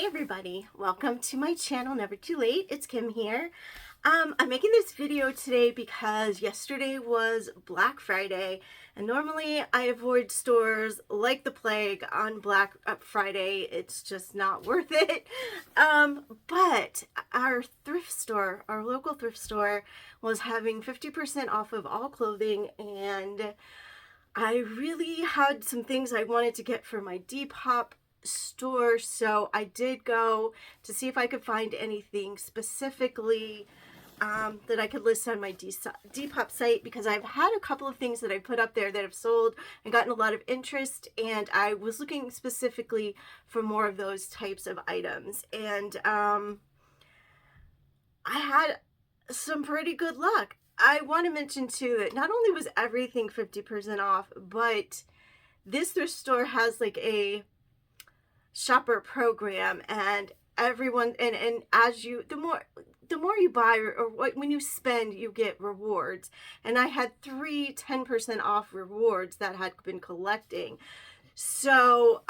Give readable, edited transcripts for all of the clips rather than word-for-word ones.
Hey everybody, welcome to my channel, Never Too Late. It's Kim here. I'm making this video today because yesterday was Black Friday, and normally I avoid stores like the plague on Black Friday. It's just not worth it. But our thrift store, our local thrift store, was having 50% off of all clothing, and I really had some things I wanted to get for my Depop store, so I did go to see if I could find anything specifically that I could list on my Depop site, because I've had a couple of things that I put up there that have sold and gotten a lot of interest, and I was looking specifically for more of those types of items, and I had some pretty good luck. I want to mention too that not only was everything 50% off, but this thrift store has like a shopper program, and everyone and as you the more you buy or when you spend, you get rewards, and I had 10% off rewards that had been collecting. So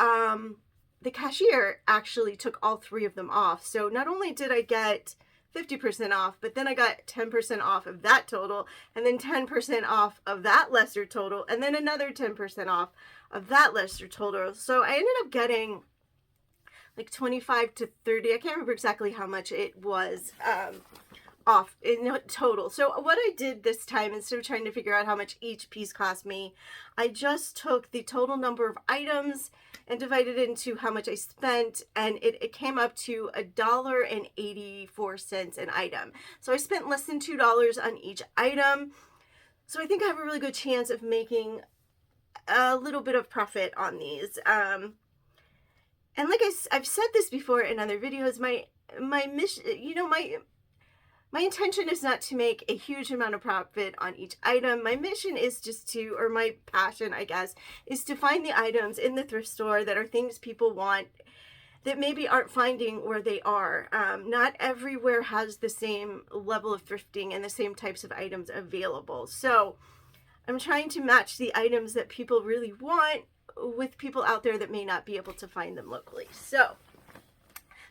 the cashier actually took all 3 of them off, so not only did I get 50% off, but then I got 10% off of that total, and then 10% off of that lesser total, and then another 10% off of that lesser total. So I ended up getting like 25 to 30, I can't remember exactly how much it was off in total. So what I did this time, instead of trying to figure out how much each piece cost me, I just took the total number of items and divided it into how much I spent, and it came up to $1.84 an item. So I spent less than $2 on each item. So I think I have a really good chance of making a little bit of profit on these. And like I've said this before in other videos, my mission, my intention is not to make a huge amount of profit on each item. My mission is just to, or my passion, I guess, is to find the items in the thrift store that are things people want that maybe aren't finding where they are. Not everywhere has the same level of thrifting and the same types of items available. So I'm trying to match the items that people really want with people out there that may not be able to find them locally. So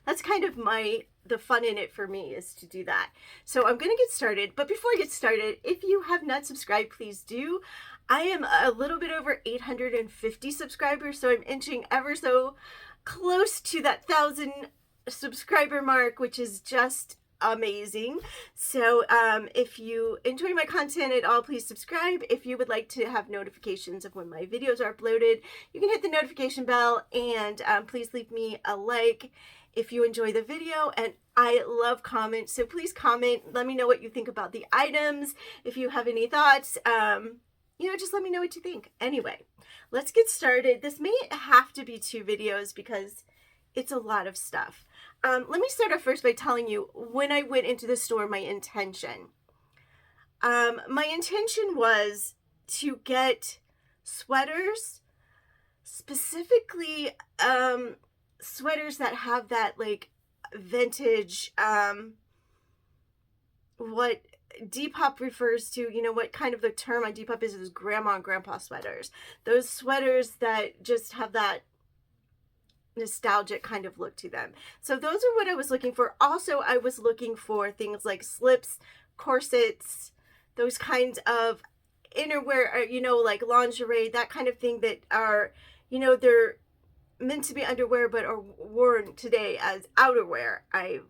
that's kind of the fun in it for me, is to do that. So I'm gonna get started, but before I get started, if you have not subscribed, please do. I am a little bit over 850 subscribers, so I'm inching ever so close to that 1,000 subscriber mark, which is just amazing. So if you enjoy my content at all, please subscribe. If you would like to have notifications of when my videos are uploaded, you can hit the notification bell, and please leave me a like if you enjoy the video. And I love comments, so please comment, let me know what you think about the items. If you have any thoughts, just let me know what you think. Anyway, let's get started. This may have to be 2 videos because it's a lot of stuff. Let me start off first by telling you when I went into the store, my intention. My intention was to get sweaters, specifically sweaters that have that like vintage, what Depop refers to, what kind of the term on Depop is grandma and grandpa sweaters. Those sweaters that just have that nostalgic kind of look to them. So those are what I was looking for. Also, I was looking for things like slips, corsets, those kinds of innerwear, like lingerie, that kind of thing that are, they're meant to be underwear but are worn today as outerwear. I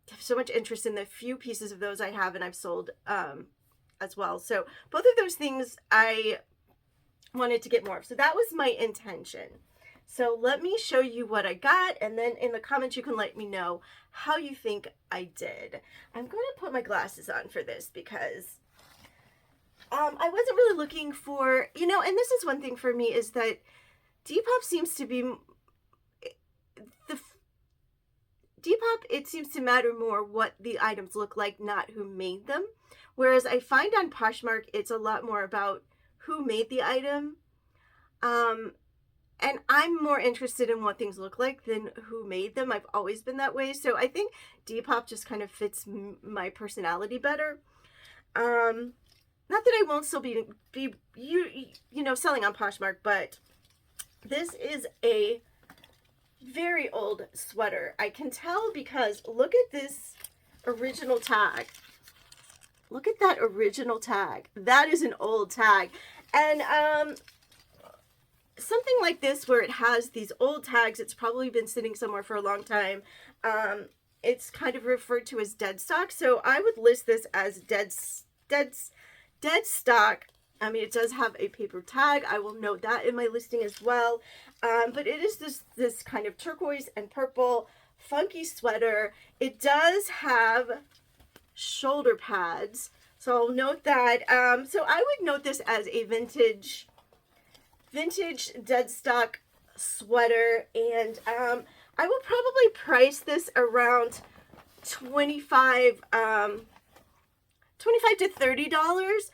have so much interest in the few pieces of those I have, and I've sold as well. So both of those things I wanted to get more of. So that was my intention. So let me show you what I got, and then in the comments you can let me know how you think I did. I'm going to put my glasses on for this because I wasn't really looking for, and this is one thing for me, is that Depop seems to be Depop, it seems to matter more what the items look like, not who made them. Whereas I find on Poshmark, it's a lot more about who made the item. And I'm more interested in what things look like than who made them. I've always been that way. So I think Depop just kind of fits my personality better. Not that I won't still be selling on Poshmark, but this is a very old sweater. I can tell because look at this original tag. Look at that original tag. That is an old tag. And something like this where it has these old tags, it's probably been sitting somewhere for a long time. It's kind of referred to as dead stock. So I would list this as dead stock. I mean, it does have a paper tag. I will note that in my listing as well. But it is this kind of turquoise and purple funky sweater. It does have shoulder pads. So I'll note that. So I would note this as a vintage dead stock sweater. And I will probably price this around $25 to $30.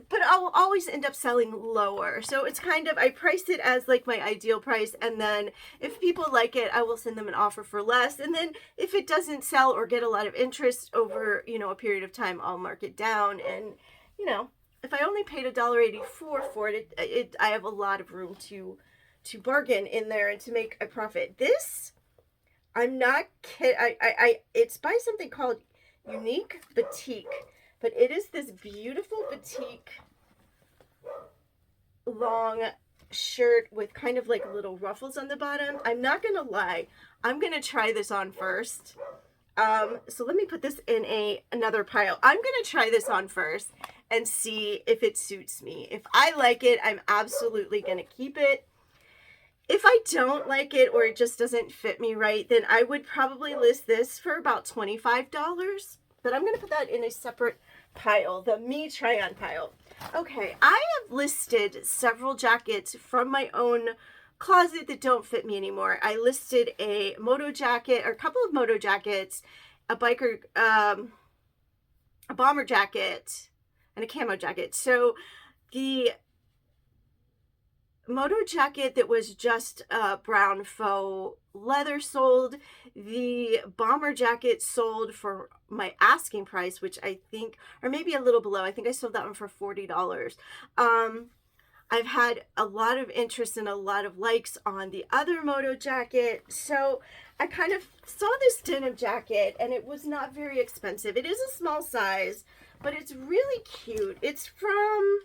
But I'll always end up selling lower. So it's kind of, I priced it as like my ideal price. And then if people like it, I will send them an offer for less. And then if it doesn't sell or get a lot of interest over, a period of time, I'll mark it down. And, if I only paid $1.84 for it, I have a lot of room to bargain in there and to make a profit. This, I'm not kidding. It's by something called Unique Batik. But it is this beautiful batik long shirt with kind of like little ruffles on the bottom. I'm not going to lie. I'm going to try this on first. So let me put this in another pile. I'm going to try this on first and see if it suits me. If I like it, I'm absolutely going to keep it. If I don't like it or it just doesn't fit me right, then I would probably list this for about $25. But I'm going to put that in a separate pile, the me try on pile. Okay, I have listed several jackets from my own closet that don't fit me anymore. I listed a moto jacket, or a couple of moto jackets, a biker, a bomber jacket, and a camo jacket. So the moto jacket that was just brown faux leather sold. The bomber jacket sold for my asking price, which I think, or maybe a little below. I think I sold that one for $40. I've had a lot of interest and a lot of likes on the other moto jacket. So I kind of saw this denim jacket and it was not very expensive. It is a small size, but it's really cute. It's from,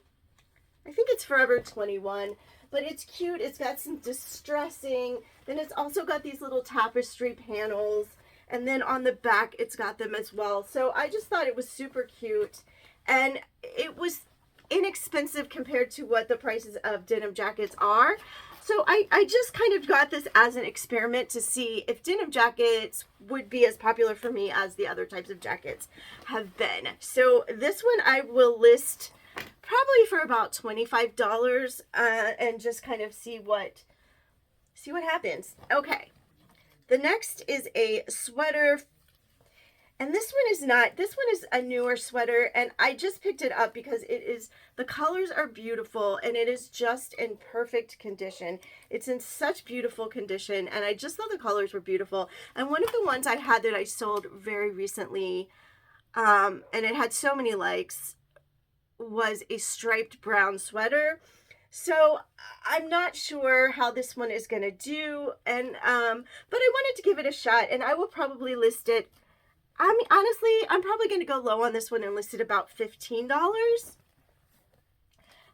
I think it's Forever 21. But it's cute. It's got some distressing. Then it's also got these little tapestry panels. And then on the back, it's got them as well. So I just thought it was super cute. And it was inexpensive compared to what the prices of denim jackets are. So I just kind of got this as an experiment to see if denim jackets would be as popular for me as the other types of jackets have been. So this one I will list probably for about $25 and just kind of see what happens. Okay, the next is a sweater, and this one is a newer sweater, and I just picked it up because the colors are beautiful and it is just in perfect condition. It's in such beautiful condition, and I just thought the colors were beautiful. And one of the ones I had that I sold very recently, and it had so many likes, was a striped brown sweater. So I'm not sure how this one is going to do, and but I wanted to give it a shot, and I will probably list it. I mean, honestly, I'm probably going to go low on this one and list it about $15.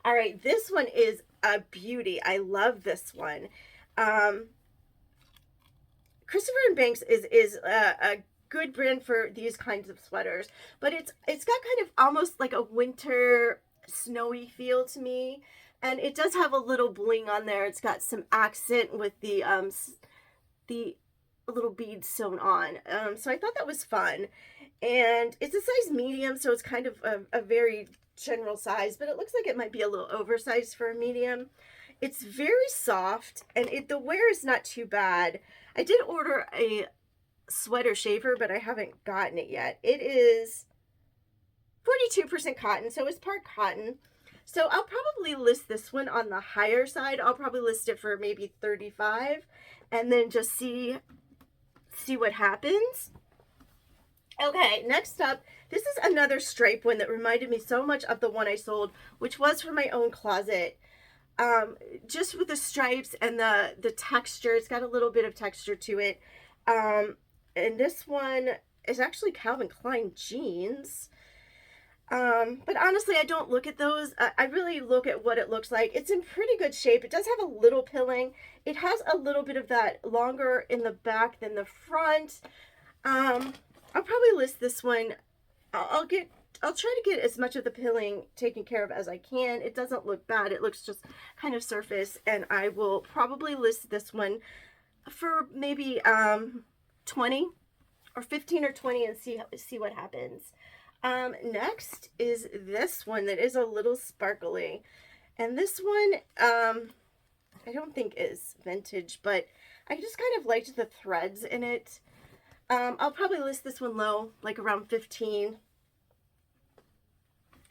All right, this one is a beauty. I love this one. Christopher & Banks is a good brand for these kinds of sweaters, but it's got kind of almost like a winter snowy feel to me, and it does have a little bling on there. It's got some accent with the little beads sewn on, so I thought that was fun. And it's a size medium, so it's kind of a very general size, but it looks like it might be a little oversized for a medium. It's very soft, and the wear is not too bad. I did order a sweater shaver, but I haven't gotten it yet. It is 42% cotton, so it's part cotton. So I'll probably list this one on the higher side. I'll probably list it for maybe $35 and then just see what happens. Okay, next up, this is another stripe one that reminded me so much of the one I sold, which was from my own closet. just with the stripes and the texture. It's got a little bit of texture to it. And this one is actually Calvin Klein jeans. But honestly, I don't look at those. I really look at what it looks like. It's in pretty good shape. It does have a little pilling. It has a little bit of that longer in the back than the front. I'll probably list this one. I'll try to get as much of the pilling taken care of as I can. It doesn't look bad. It looks just kind of surface, and I will probably list this one for maybe 20 or 15 or 20 and see what happens. Next is this one that is a little sparkly. And this one, I don't think is vintage, but I just kind of liked the threads in it. I'll probably list this one low, like around 15.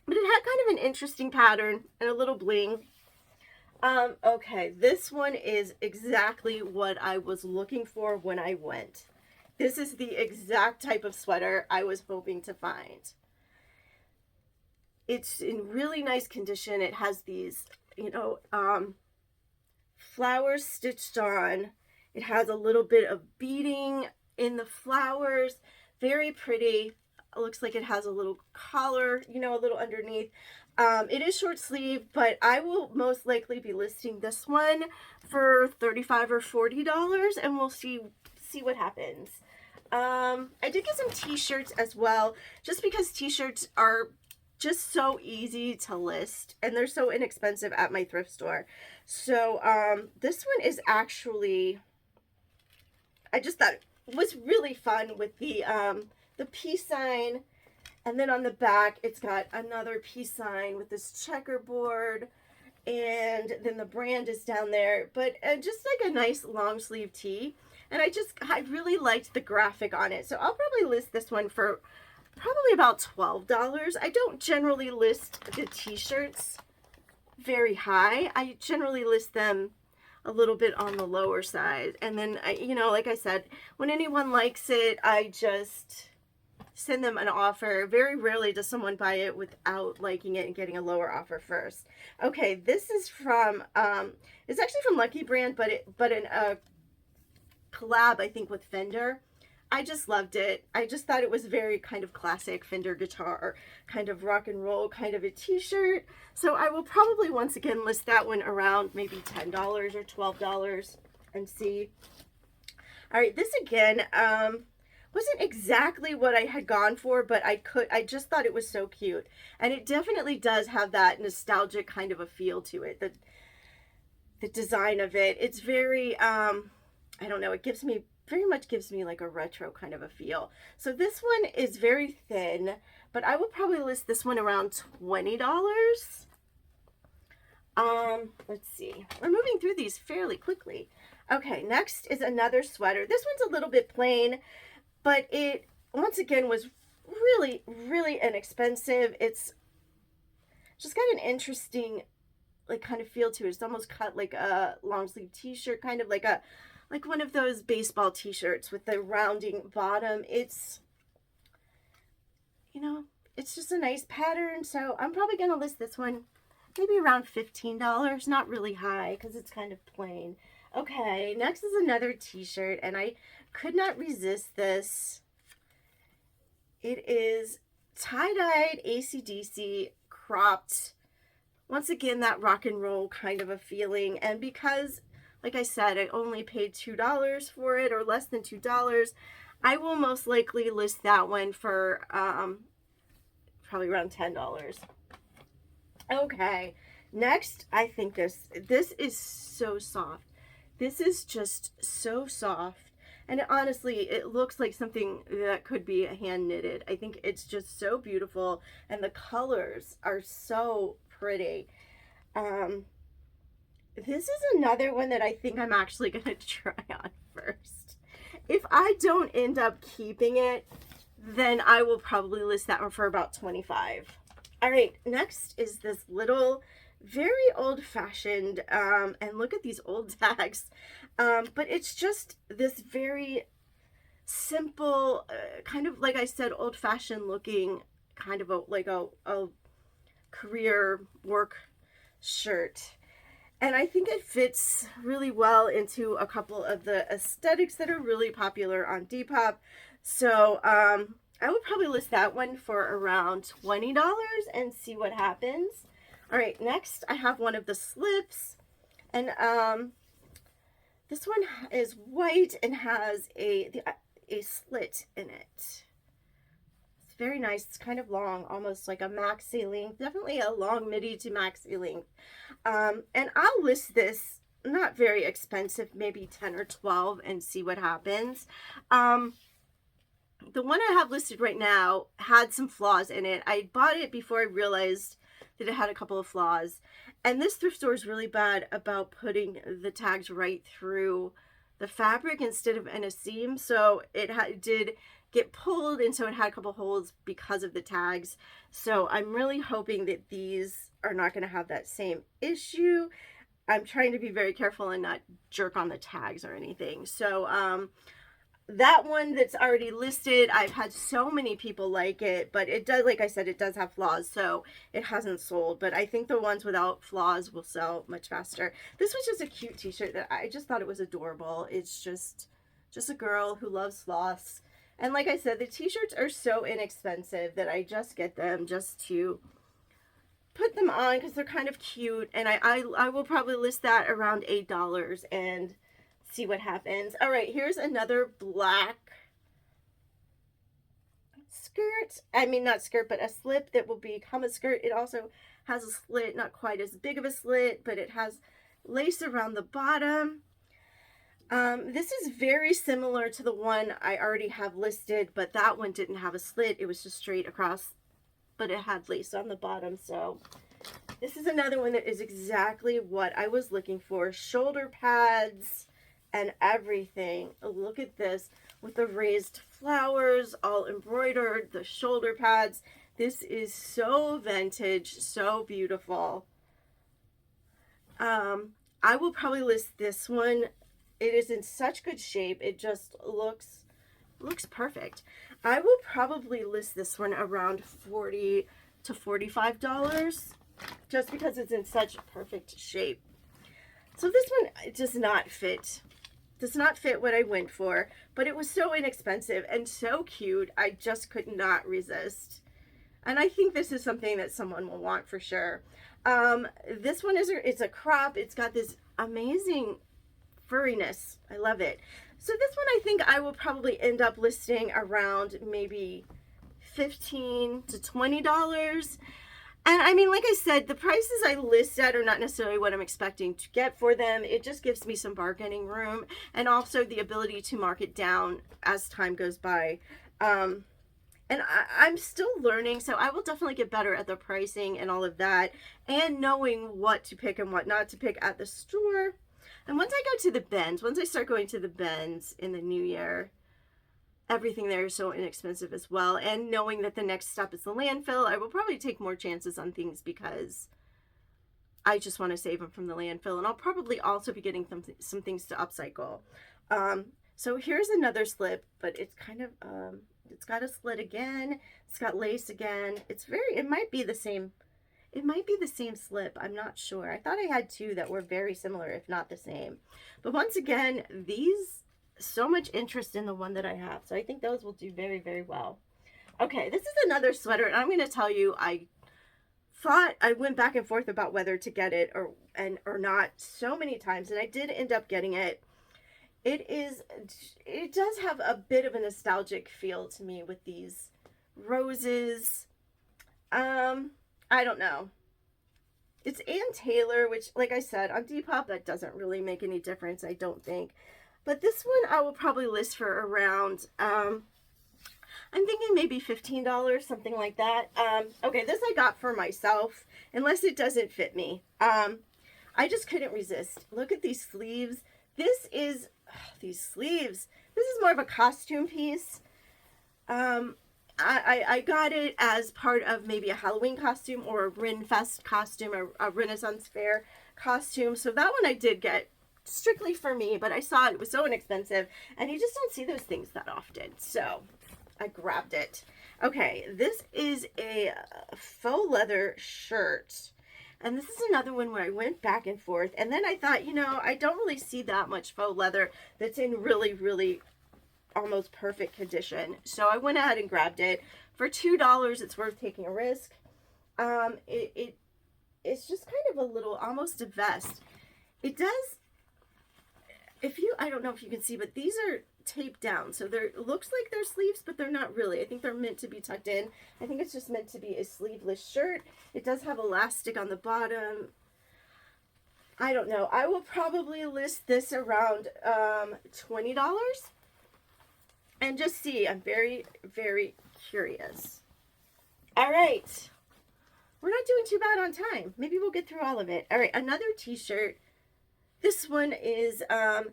But it had kind of an interesting pattern and a little bling. Okay, this one is exactly what I was looking for when I went. This is the exact type of sweater I was hoping to find. It's in really nice condition. It has these, flowers stitched on. It has a little bit of beading in the flowers. Very pretty. It looks like it has a little collar, a little underneath. It is short sleeve, but I will most likely be listing this one for $35 or $40, and we'll see what happens. I did get some t-shirts as well, just because t-shirts are just so easy to list, and they're so inexpensive at my thrift store. So this one is actually, I just thought it was really fun with the peace sign, and then on the back it's got another peace sign with this checkerboard, and then the brand is down there, but just like a nice long sleeve tee. And I really liked the graphic on it, so I'll probably list this one for probably about $12. I don't generally list the t-shirts very high. I generally list them a little bit on the lower side, and then like I said, when anyone likes it, I just send them an offer. Very rarely does someone buy it without liking it and getting a lower offer first. Okay, this is from it's actually from Lucky Brand, but in a collab, I think, with Fender. I just loved it. I just thought it was very kind of classic Fender guitar, kind of rock and roll, kind of a t-shirt. So I will probably once again list that one around maybe $10 or $12 and see. All right, this again wasn't exactly what I had gone for, but I just thought it was so cute. And it definitely does have that nostalgic kind of a feel to it. The design of it, it's very I don't know, it very much gives me like a retro kind of a feel. So this one is very thin, but I would probably list this one around $20. Let's see. We're moving through these fairly quickly. Okay, next is another sweater. This one's a little bit plain, but it, once again, was really, really inexpensive. It's just got an interesting, like, kind of feel to it. It's almost cut like a long sleeve t-shirt, kind of like one of those baseball t-shirts with the rounding bottom. It's, it's just a nice pattern. So I'm probably going to list this one maybe around $15, not really high because it's kind of plain. Okay, next is another t-shirt, and I could not resist this. It is tie-dyed AC/DC cropped. Once again, that rock and roll kind of a feeling, and because, like I said, I only paid $2 for it, or less than $2. I will most likely list that one for probably around $10. Okay, next, I think this is so soft. This is just so soft, and honestly, it looks like something that could be hand knitted. I think it's just so beautiful, and the colors are so pretty. This is another one that I think I'm actually going to try on first. If I don't end up keeping it, then I will probably list that one for about $25. All right, next is this little, very old-fashioned, and look at these old tags, but it's just this very simple, kind of, like I said, old-fashioned looking, kind of a career work shirt. And I think it fits really well into a couple of the aesthetics that are really popular on Depop. So I would probably list that one for around $20 and see what happens. All right, next I have one of the slips. And this one is white and has a slit in it. It's very nice. It's kind of long, almost like a maxi length. Definitely a long midi to maxi length. And I'll list this, not very expensive, maybe 10 or 12, and see what happens. The one I have listed right now had some flaws in it. I bought it before I realized that it had a couple of flaws. And this thrift store is really bad about putting the tags right through the fabric instead of in a seam. So it did get pulled, and so it had a couple holes because of the tags. So I'm really hoping that these are not going to have that same issue. I'm trying to be very careful and not jerk on the tags or anything. So that one that's already listed, I've had so many people like it, but it does, like I said, it does have flaws, so it hasn't sold. But I think the ones without flaws will sell much faster. This was just a cute t-shirt that I just thought it was adorable. It's just a girl who loves sloths. And like I said, the t-shirts are so inexpensive that I just get them just to put them on because they're kind of cute. And I will probably list that around $8 and see what happens. All right, here's another black skirt. I mean, not skirt, but a slip that will become a skirt. It also has a slit, not quite as big of a slit, but it has lace around the bottom. This is very similar to the one I already have listed, but that one didn't have a slit. It was just straight across, but it had lace on the bottom. So this is another one that is exactly what I was looking for. Shoulder pads and everything. Look at this with the raised flowers all embroidered, the shoulder pads. This is so vintage, so beautiful. I will probably list this one. It is in such good shape. It just looks perfect. I will probably list this one around $40 to $45 just because it's in such perfect shape. So this one does not fit what I went for, but it was so inexpensive and so cute. I just could not resist. And I think this is something that someone will want for sure. This one it's a crop. It's got this amazing furriness. I love it. So this one I think I will probably end up listing around maybe $15 to $20. And I mean, like I said, the prices I list at are not necessarily what I'm expecting to get for them. It just gives me some bargaining room and also the ability to mark it down as time goes by. And I'm still learning, so I will definitely get better at the pricing and all of that and knowing what to pick and what not to pick at the store. And once I start going to the bins in the new year, everything there is so inexpensive as well. And knowing that the next stop is the landfill, I will probably take more chances on things because I just want to save them from the landfill. And I'll probably also be getting some things to upcycle. So here's another slip, but it's kind of, it's got a slit again. It's got lace again. It might be the same slip. I'm not sure. I thought I had two that were very similar, if not the same. But once again, so much interest in the one that I have. So I think those will do very, very well. Okay, this is another sweater, and I'm going to tell you, I went back and forth about whether to get it or not so many times, and I did end up getting it. It does have a bit of a nostalgic feel to me with these roses. I don't know. It's Ann Taylor, which, like I said, on Depop, that doesn't really make any difference, I don't think. But this one I will probably list for around, I'm thinking maybe $15, something like that. Okay, this I got for myself, unless it doesn't fit me. I just couldn't resist. Look at these sleeves. These sleeves. This is more of a costume piece. I got it as part of maybe a Halloween costume or a Rinfest costume, or a Renaissance Fair costume. So that one I did get strictly for me, but I saw it was so inexpensive, and you just don't see those things that often. So I grabbed it. Okay, this is a faux leather shirt. And this is another one where I went back and forth. And then I thought, you know, I don't really see that much faux leather that's in really, really almost perfect condition. So I went ahead and grabbed it. For $2, it's worth taking a risk. It's just kind of a little, almost a vest. It does, I don't know if you can see, but these are taped down. So they're, it looks like they're sleeves, but they're not really. I think they're meant to be tucked in. I think it's just meant to be a sleeveless shirt. It does have elastic on the bottom. I don't know. I will probably list this around $20 and just see. I'm very, very curious. All right. We're not doing too bad on time. Maybe we'll get through all of it. All right, another t-shirt. This one is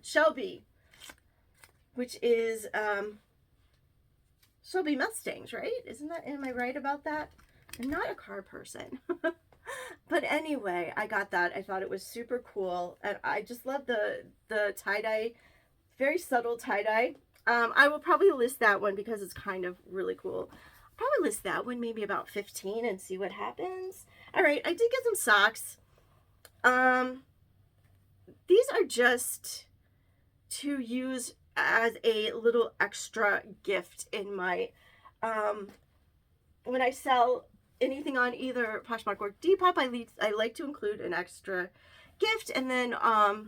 Shelby, which is Shelby Mustangs, right? Isn't that, am I right about that? I'm not a car person. But anyway, I got that. I thought it was super cool. And I just love the tie-dye, very subtle tie-dye. I will probably list that one because it's kind of really cool. I'll probably list that one maybe about 15 and see what happens. All right, I did get some socks. These are just to use as a little extra gift in my, when I sell anything on either Poshmark or Depop, I like to include an extra gift. And then I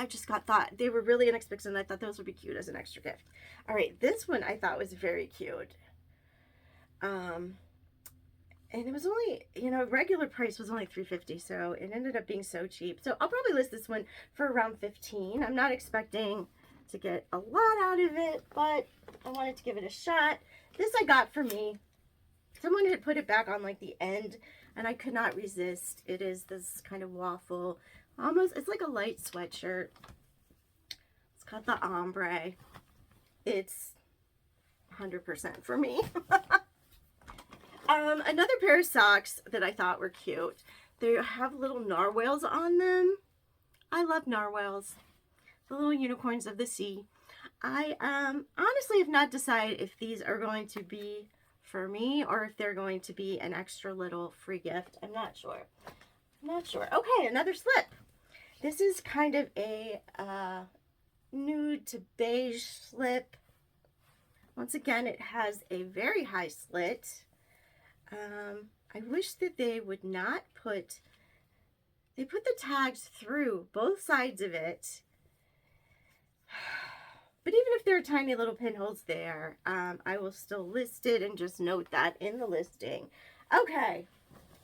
just thought they were really inexpensive, and I thought those would be cute as an extra gift. All right, this one I thought was very cute. And it was only, you know, regular price was only $3.50, so it ended up being so cheap. So I'll probably list this one for around $15. I'm not expecting to get a lot out of it, but I wanted to give it a shot. This I got for me. Someone had put it back on like the end, and I could not resist. It is this kind of waffle, almost, it's like a light sweatshirt. It's got the ombre. It's 100% for me. Another pair of socks that I thought were cute. They have little narwhals on them. I love narwhals. The little unicorns of the sea. I honestly have not decided if these are going to be for me or if they're going to be an extra little free gift. I'm not sure. I'm not sure. Okay, another slip. This is kind of a nude to beige slip. Once again, it has a very high slit. I wish that they would not put the tags through both sides of it. But even if there are tiny little pinholes there, I will still list it and just note that in the listing. Okay,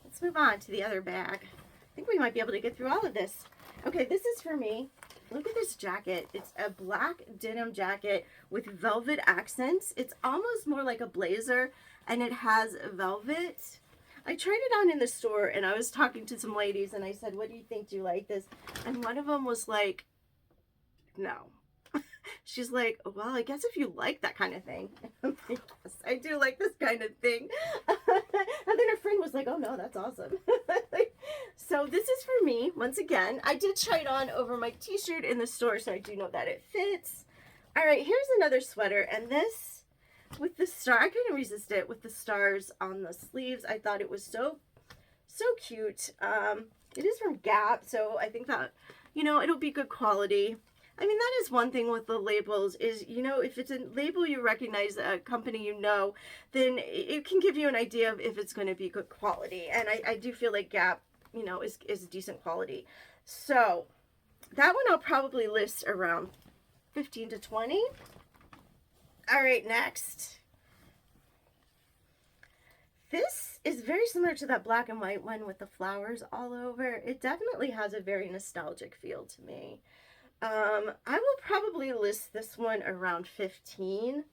let's move on to the other bag. I think we might be able to get through all of this. Okay, this is for me. Look at this jacket. It's a black denim jacket with velvet accents. It's almost more like a blazer, and it has velvet. I tried it on in the store, and I was talking to some ladies, and I said, what do you think? Do you like this? And one of them was like, no. She's like, well, I guess if you like that kind of thing. I'm like, yes, I do like this kind of thing. And then her friend was like, oh no, that's awesome. So this is for me. Once again, I did try it on over my t-shirt in the store, so I do know that it fits. All right, here's another sweater, and this with the star, I couldn't resist it with the stars on the sleeves. I thought it was so cute. It is from Gap, so I think that, you know, it'll be good quality. I mean, that is one thing with the labels is, you know, if it's a label you recognize, a company you know, then it can give you an idea of if it's going to be good quality. And I do feel like Gap, you know, is decent quality. So that one I'll probably list around 15 to 20. All right, next. This is very similar to that black and white one with the flowers all over. It definitely has a very nostalgic feel to me. I will probably list this one around 15.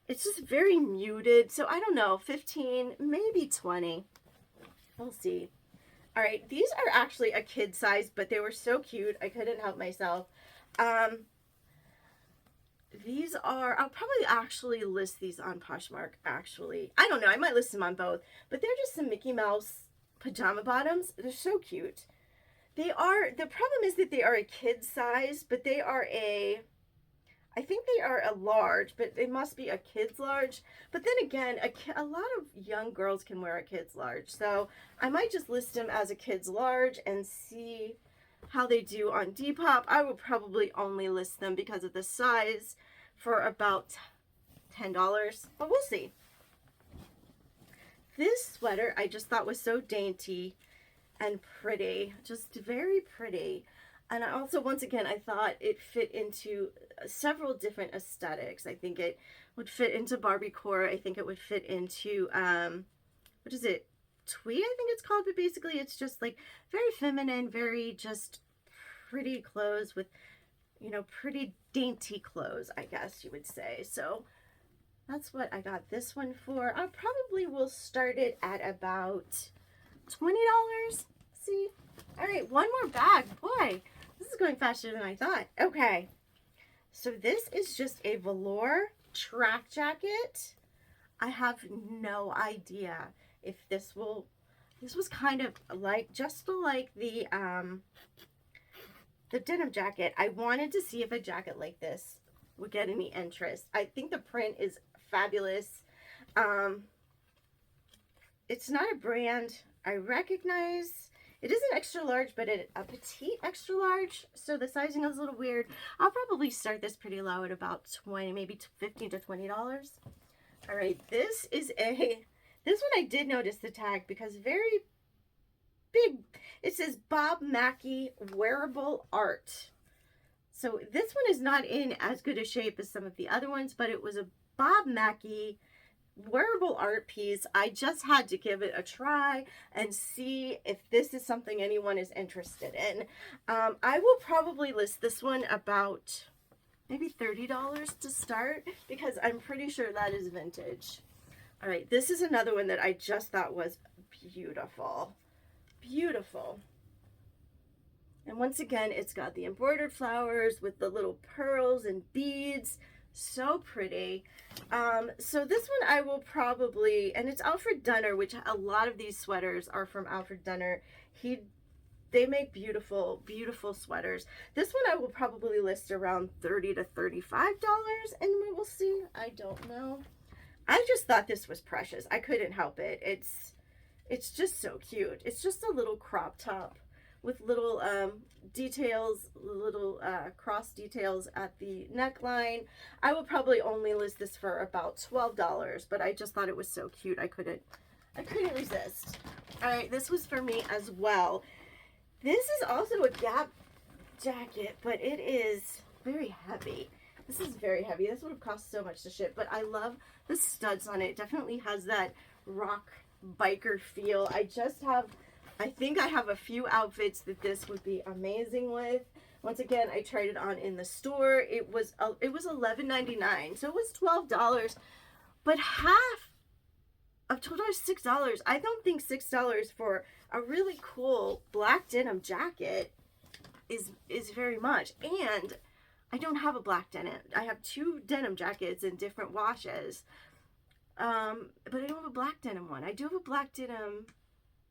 It's just very muted, so I don't know, 15, maybe 20. We'll see. All right, these are actually a kid size, but they were so cute, I couldn't help myself. These are, I'll probably actually list these on Poshmark, actually. I don't know, I might list them on both, but they're just some Mickey Mouse pajama bottoms. They're so cute. They are, the problem is that they are a kid size, but they are a, I think they are a large, but they must be a kid's large. But then again, a lot of young girls can wear a kid's large. So I might just list them as a kid's large and see how they do on Depop. I will probably only list them because of the size for about $10, but we'll see. This sweater I just thought was so dainty and pretty, just very pretty. And I also, once again, I thought it fit into several different aesthetics. I think it would fit into Barbiecore. I think it would fit into, what is it? Tweed, I think it's called. But basically, it's just like very feminine, very just pretty clothes with, pretty dainty clothes, I guess you would say. So that's what I got this one for. I probably will start it at about $20. See? All right, one more bag. Boy, this is going faster than I thought. Okay. So this is just a velour track jacket. I have no idea if this was kind of like, just like the denim jacket. I wanted to see if a jacket like this would get any interest. I think the print is fabulous. It's not a brand I recognize. It is an extra large, but a petite extra large, so the sizing is a little weird. I'll probably start this pretty low at about 20, maybe 15 to $20. All right, this one I did notice the tag because very big. It says Bob Mackie Wearable Art. So this one is not in as good a shape as some of the other ones, but it was a Bob Mackie wearable art piece. I just had to give it a try and see if this is something anyone is interested in. I will probably list this one about maybe $30 to start because I'm pretty sure that is vintage. All right, this is another one that I just thought was beautiful. Beautiful. And once again, it's got the embroidered flowers with the little pearls and beads. So pretty. So this one I will probably, and it's Alfred Dunner, which a lot of these sweaters are from Alfred Dunner. They make beautiful, beautiful sweaters. This one I will probably list around $30 to $35, and we will see. I don't know. I just thought this was precious. I couldn't help it. It's just so cute. It's just a little crop top with little details, little cross details at the neckline. I would probably only list this for about $12, but I just thought it was so cute. I couldn't resist. All right, this was for me as well. This is also a Gap jacket, but it is very heavy. This is very heavy. This would have cost so much to ship, but I love the studs on it. Definitely has that rock biker feel. I think I have a few outfits that this would be amazing with. Once again, I tried it on in the store. It was $11.99, so it was $12, but half of $12 is $6. I don't think $6 for a really cool black denim jacket is very much. And I don't have a black denim. I have two denim jackets in different washes, but I don't have a black denim one. I do have a black denim,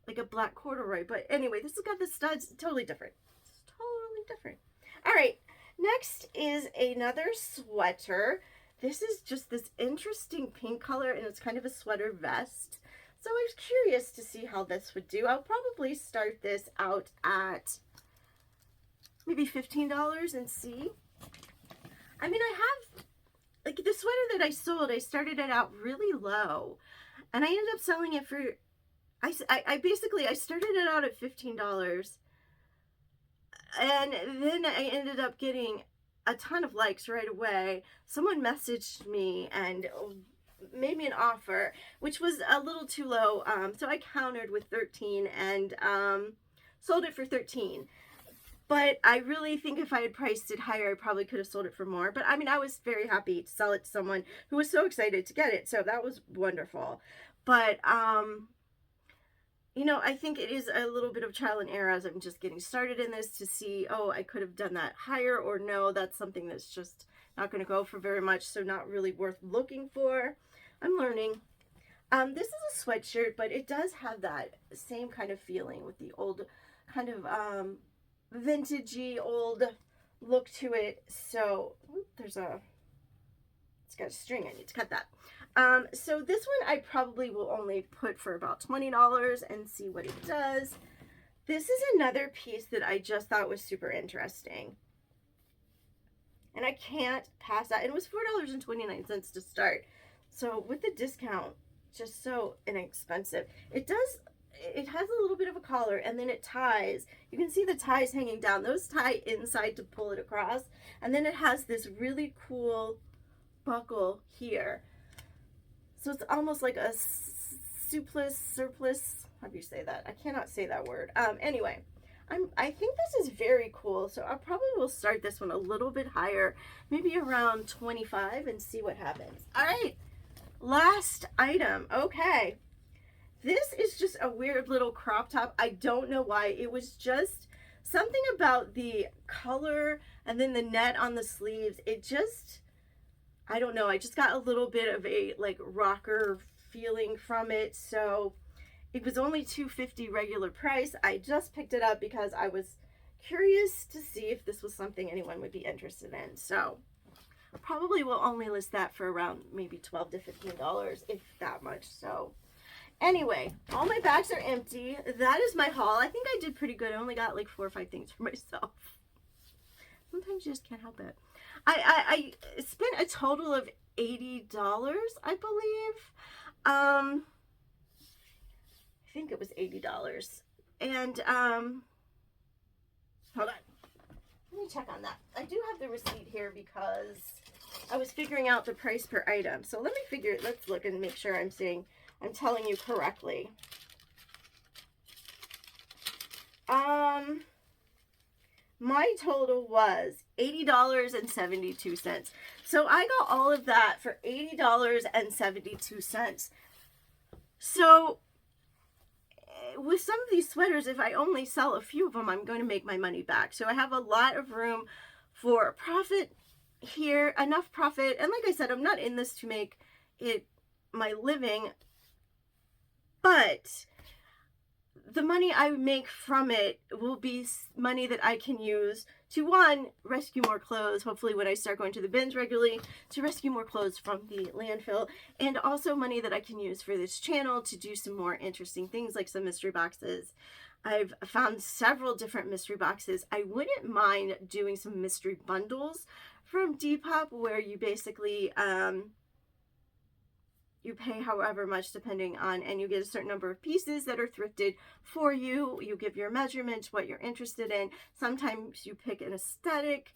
like a black corduroy, but anyway, this has got the studs. Totally different. It's totally different. All right, next is another sweater. This is just this interesting pink color, and it's kind of a sweater vest. So I was curious to see how this would do. I'll probably start this out at maybe $15 and see. I mean, I have, like, the sweater that I sold, I started it out really low, and I ended up selling it for, I started it out at $15, and then I ended up getting a ton of likes right away. Someone messaged me and made me an offer, which was a little too low, so I countered with 13 and sold it for 13. But I really think if I had priced it higher, I probably could have sold it for more. But I mean, I was very happy to sell it to someone who was so excited to get it, so that was wonderful. But you know, I think it is a little bit of trial and error as I'm just getting started in this to see, oh, I could have done that higher, or no, that's something that's just not going to go for very much, so not really worth looking for. I'm learning. This is a sweatshirt, but it does have that same kind of feeling with the old kind of vintagey old look to it. So it's got a string. I need to cut that. So this one I probably will only put for about $20 and see what it does. This is another piece that I just thought was super interesting. And I can't pass that. It was $4.29 to start. So with the discount, just so inexpensive. It has a little bit of a collar, and then it ties. You can see the ties hanging down. Those tie inside to pull it across. And then it has this really cool buckle here. So it's almost like a surplus. How do you say that? I cannot say that word. Anyway, I think this is very cool. So I probably will start this one a little bit higher, maybe around 25, and see what happens. All right, last item. Okay, this is just a weird little crop top. I don't know why. It was just something about the color and then the net on the sleeves. It just, I don't know. I just got a little bit of a like rocker feeling from it. So it was only $2.50 regular price. I just picked it up because I was curious to see if this was something anyone would be interested in. So probably will only list that for around maybe $12 to $15, if that much. So anyway, all my bags are empty. That is my haul. I think I did pretty good. I only got like 4 or 5 things for myself. Sometimes you just can't help it. I spent a total of $80, I believe. I think it was $80. And hold on. Let me check on that. I do have the receipt here because I was figuring out the price per item. So let's look and make sure I'm telling you correctly. My total was $80.72. So I got all of that for $80.72. So with some of these sweaters, if I only sell a few of them, I'm going to make my money back. So I have a lot of room for profit here, enough profit. And like I said, I'm not in this to make it my living, but the money I make from it will be money that I can use to, one, rescue more clothes, hopefully when I start going to the bins regularly, to rescue more clothes from the landfill, and also money that I can use for this channel to do some more interesting things like some mystery boxes. I've found several different mystery boxes. I wouldn't mind doing some mystery bundles from Depop where you basically you pay however much depending on, and you get a certain number of pieces that are thrifted for you. You give your measurements, what you're interested in. Sometimes you pick an aesthetic.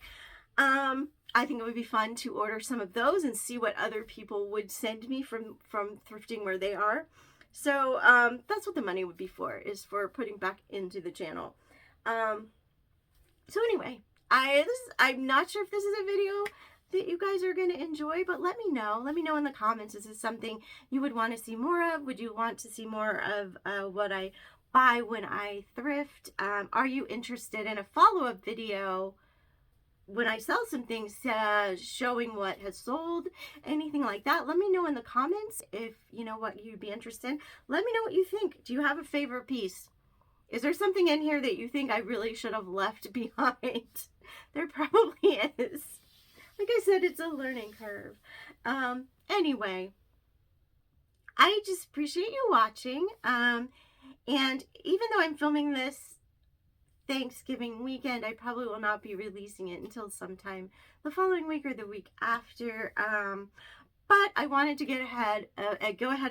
I think it would be fun to order some of those and see what other people would send me from thrifting where they are. So that's what the money would be for, is for putting back into the channel. So anyway, I'm not sure if this is a video that you guys are going to enjoy, but let me know. Let me know in the comments. Is this something you would want to see more of? Would you want to see more of what I buy when I thrift? Are you interested in a follow-up video when I sell some things, showing what has sold, anything like that? Let me know in the comments if you know what you'd be interested in. Let me know what you think. Do you have a favorite piece? Is there something in here that you think I really should have left behind? There probably is. Like I said, it's a learning curve. Anyway, I just appreciate you watching. And even though I'm filming this Thanksgiving weekend, I probably will not be releasing it until sometime the following week or the week after. But I wanted to go ahead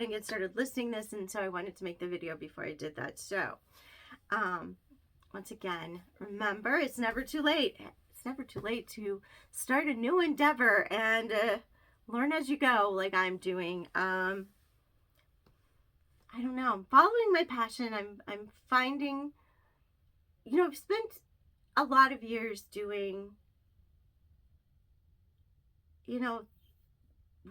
and get started listing this, and so I wanted to make the video before I did that. So, once again, remember, it's never too late. It's never too late to start a new endeavor and learn as you go, like I'm doing. I don't know. I'm following my passion. I'm finding, I've spent a lot of years doing,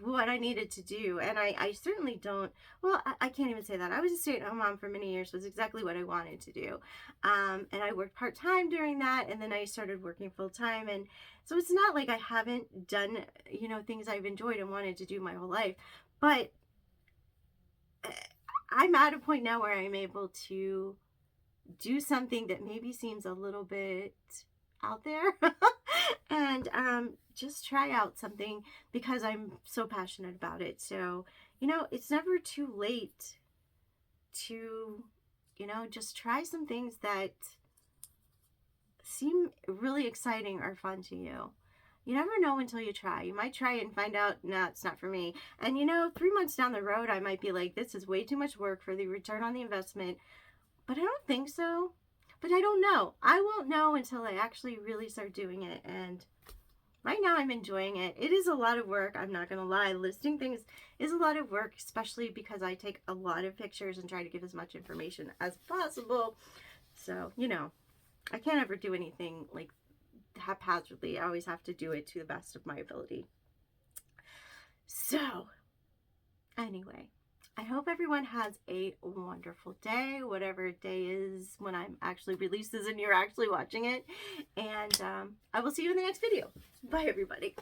what I needed to do, and I certainly don't, well, I can't even say that. I was a stay-at-home mom for many years, was exactly what I wanted to do, and I worked part-time during that, and then I started working full-time, and so it's not like I haven't done, things I've enjoyed and wanted to do my whole life, but I'm at a point now where I'm able to do something that maybe seems a little bit out there and just try out something because I'm so passionate about it. So, you know, it's never too late to, you know, just try some things that seem really exciting or fun to you. You never know until you try. You might try it and find out, no, it's not for me. And you know, 3 months down the road, I might be like, this is way too much work for the return on the investment. But I don't think so. But I don't know. I won't know until I actually really start doing it. And right now I'm enjoying it. It is a lot of work. I'm not going to lie. Listing things is a lot of work, especially because I take a lot of pictures and try to give as much information as possible. So, you know, I can't ever do anything like haphazardly. I always have to do it to the best of my ability. So, anyway, I hope everyone has a wonderful day, whatever day is when I'm actually released this and you're actually watching it. And I will see you in the next video. Bye, everybody.